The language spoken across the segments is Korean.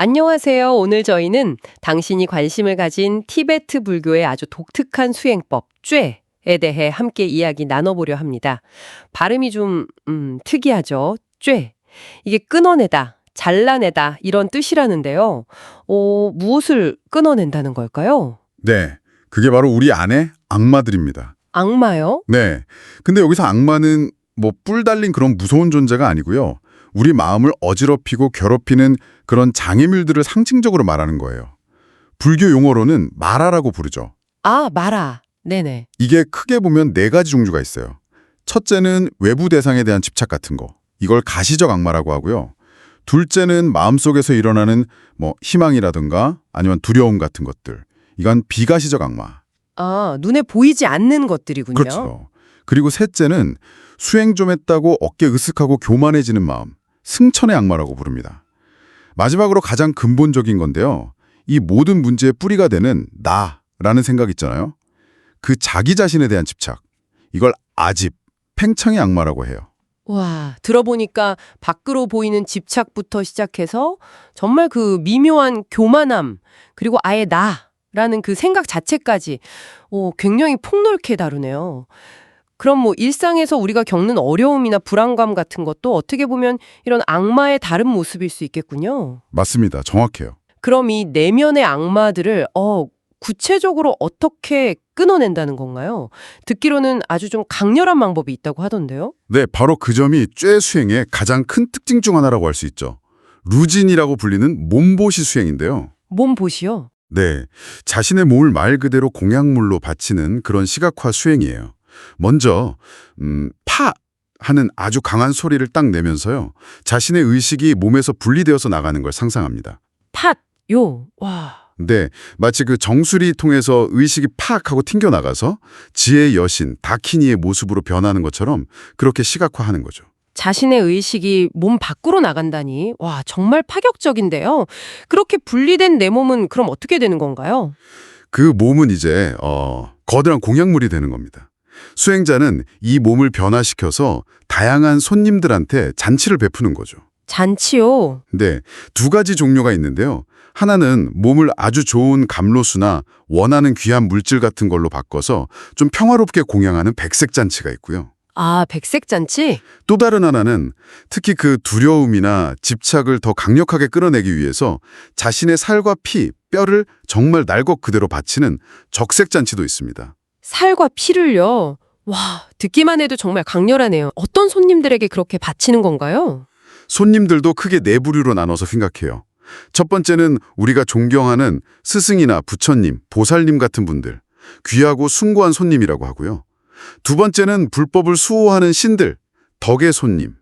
안녕하세요. 오늘 저희는 당신이 관심을 가진 티베트 불교의 아주 독특한 수행법, 쬐에 대해 함께 이야기 나눠보려 합니다. 발음이 좀 특이하죠. 쬐. 이게 끊어내다, 잘라내다 이런 뜻이라는데요. 무엇을 끊어낸다는 걸까요? 네, 그게 바로 우리 안의 악마들입니다. 악마요? 네, 근데 여기서 악마는 뭐 뿔 달린 그런 무서운 존재가 아니고요. 우리 마음을 어지럽히고 괴롭히는 그런 장애물들을 상징적으로 말하는 거예요. 불교 용어로는 마라라고 부르죠. 아, 마라. 네네. 이게 크게 보면 네 가지 종류가 있어요. 첫째는 외부 대상에 대한 집착 같은 거. 이걸 가시적 악마라고 하고요. 둘째는 마음속에서 일어나는 뭐 희망이라든가 아니면 두려움 같은 것들. 이건 비가시적 악마. 아, 눈에 보이지 않는 것들이군요. 그렇죠. 그리고 셋째는 수행 좀 했다고 어깨 으쓱하고 교만해지는 마음, 승천의 악마라고 부릅니다. 마지막으로 가장 근본적인 건데요. 이 모든 문제의 뿌리가 되는 나라는 생각 있잖아요. 그 자기 자신에 대한 집착, 이걸 아집, 팽창의 악마라고 해요. 와, 들어보니까 밖으로 보이는 집착부터 시작해서 정말 그 미묘한 교만함, 그리고 아예 나라는 그 생각 자체까지 굉장히 폭넓게 다루네요. 그럼 뭐 일상에서 우리가 겪는 어려움이나 불안감 같은 것도 어떻게 보면 이런 악마의 다른 모습일 수 있겠군요. 맞습니다. 정확해요. 그럼 이 내면의 악마들을 구체적으로 어떻게 끊어낸다는 건가요? 듣기로는 아주 좀 강렬한 방법이 있다고 하던데요. 네, 바로 그 점이 쬐 수행의 가장 큰 특징 중 하나라고 할 수 있죠. 루진이라고 불리는 몸보시 수행인데요. 몸보시요? 네, 자신의 몸을 말 그대로 공약물로 바치는 그런 시각화 수행이에요. 먼저 파 하는 아주 강한 소리를 딱 내면서요. 자신의 의식이 몸에서 분리되어서 나가는 걸 상상합니다. 팥요. 와. 네, 마치 그 정수리 통해서 의식이 팍 하고 튕겨나가서 지혜의 여신 다키니의 모습으로 변하는 것처럼 그렇게 시각화하는 거죠. 자신의 의식이 몸 밖으로 나간다니. 와, 정말 파격적인데요. 그렇게 분리된 내 몸은 그럼 어떻게 되는 건가요? 그 몸은 이제 거대한 공약물이 되는 겁니다. 수행자는 이 몸을 변화시켜서 다양한 손님들한테 잔치를 베푸는 거죠. 잔치요. 네, 두 가지 종류가 있는데요. 하나는 몸을 아주 좋은 감로수나 원하는 귀한 물질 같은 걸로 바꿔서 좀 평화롭게 공양하는 백색잔치가 있고요. 아, 백색잔치? 또 다른 하나는 특히 그 두려움이나 집착을 더 강력하게 끌어내기 위해서 자신의 살과 피, 뼈를 정말 날 것 그대로 바치는 적색잔치도 있습니다. 살과 피를요. 와, 듣기만 해도 정말 강렬하네요. 어떤 손님들에게 그렇게 바치는 건가요? 손님들도 크게 네 부류로 나눠서 생각해요. 첫 번째는 우리가 존경하는 스승이나 부처님, 보살님 같은 분들, 귀하고 숭고한 손님이라고 하고요. 두 번째는 불법을 수호하는 신들, 덕의 손님.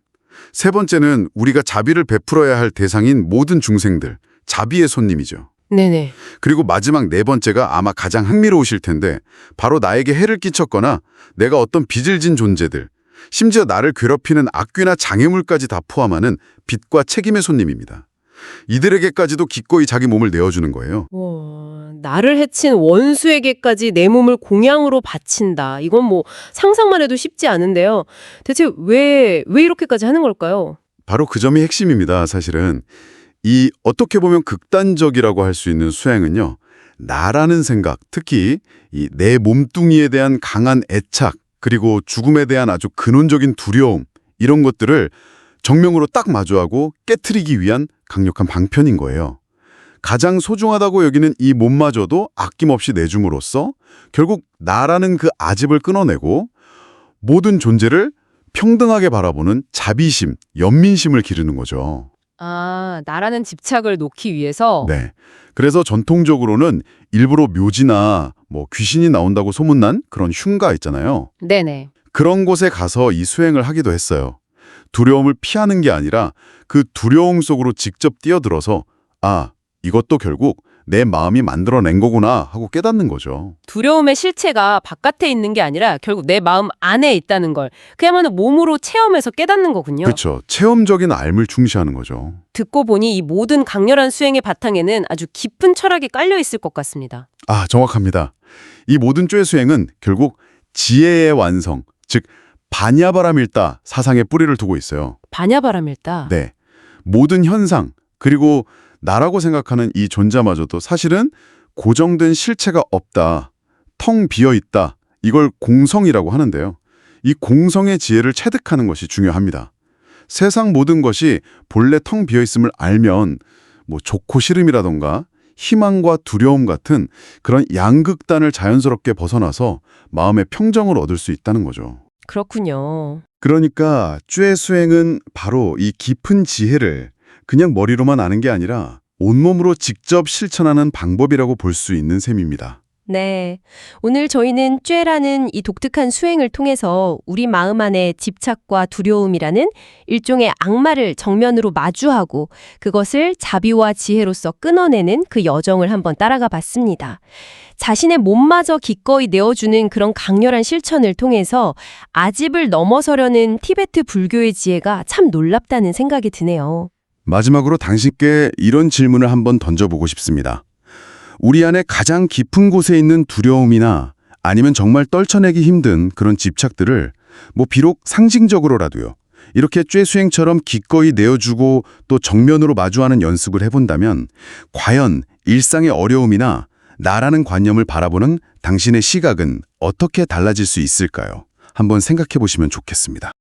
세 번째는 우리가 자비를 베풀어야 할 대상인 모든 중생들, 자비의 손님이죠. 네네. 그리고 마지막 네 번째가 아마 가장 흥미로우실 텐데 바로 나에게 해를 끼쳤거나 내가 어떤 빚을 진 존재들, 심지어 나를 괴롭히는 악귀나 장애물까지 다 포함하는 빚과 책임의 손님입니다. 이들에게까지도 기꺼이 자기 몸을 내어주는 거예요. 나를 해친 원수에게까지 내 몸을 공양으로 바친다. 이건 뭐 상상만 해도 쉽지 않은데요. 대체 왜 이렇게까지 하는 걸까요? 바로 그 점이 핵심입니다, 사실은. 이 어떻게 보면 극단적이라고 할 수 있는 수행은요. 나라는 생각, 특히 이 내 몸뚱이에 대한 강한 애착, 그리고 죽음에 대한 아주 근원적인 두려움, 이런 것들을 정면으로 딱 마주하고 깨트리기 위한 강력한 방편인 거예요. 가장 소중하다고 여기는 이 몸마저도 아낌없이 내줌으로써 결국 나라는 그 아집을 끊어내고 모든 존재를 평등하게 바라보는 자비심, 연민심을 기르는 거죠. 아, 나라는 집착을 놓기 위해서? 네. 그래서 전통적으로는 일부러 묘지나 뭐 귀신이 나온다고 소문난 그런 흉가 있잖아요. 네네. 그런 곳에 가서 이 수행을 하기도 했어요. 두려움을 피하는 게 아니라 그 두려움 속으로 직접 뛰어들어서 아, 이것도 결국 내 마음이 만들어낸 거구나 하고 깨닫는 거죠. 두려움의 실체가 바깥에 있는 게 아니라 결국 내 마음 안에 있다는 걸 그야말로 몸으로 체험해서 깨닫는 거군요. 그렇죠. 체험적인 삶을 중시하는 거죠. 듣고 보니 이 모든 강렬한 수행의 바탕에는 아주 깊은 철학이 깔려 있을 것 같습니다. 아, 정확합니다. 이 모든 쬐 수행은 결국 지혜의 완성, 즉 바냐바라밀다 사상의 뿌리를 두고 있어요. 바냐바라밀다. 네. 모든 현상, 그리고 나라고 생각하는 이 존재마저도 사실은 고정된 실체가 없다, 텅 비어있다, 이걸 공성이라고 하는데요. 이 공성의 지혜를 체득하는 것이 중요합니다. 세상 모든 것이 본래 텅 비어있음을 알면 좋고 싫음이라던가 희망과 두려움 같은 그런 양극단을 자연스럽게 벗어나서 마음의 평정을 얻을 수 있다는 거죠. 그렇군요. 그러니까 쬐 수행은 바로 이 깊은 지혜를 그냥 머리로만 아는 게 아니라 온몸으로 직접 실천하는 방법이라고 볼 수 있는 셈입니다. 네. 오늘 저희는 쬐라는 이 독특한 수행을 통해서 우리 마음 안에 집착과 두려움이라는 일종의 악마를 정면으로 마주하고 그것을 자비와 지혜로서 끊어내는 그 여정을 한번 따라가 봤습니다. 자신의 몸마저 기꺼이 내어주는 그런 강렬한 실천을 통해서 아집을 넘어서려는 티베트 불교의 지혜가 참 놀랍다는 생각이 드네요. 마지막으로 당신께 이런 질문을 한번 던져보고 싶습니다. 우리 안에 가장 깊은 곳에 있는 두려움이나 아니면 정말 떨쳐내기 힘든 그런 집착들을 비록 상징적으로라도요. 이렇게 쬐 수행처럼 기꺼이 내어주고 또 정면으로 마주하는 연습을 해본다면 과연 일상의 어려움이나 나라는 관념을 바라보는 당신의 시각은 어떻게 달라질 수 있을까요? 한번 생각해 보시면 좋겠습니다.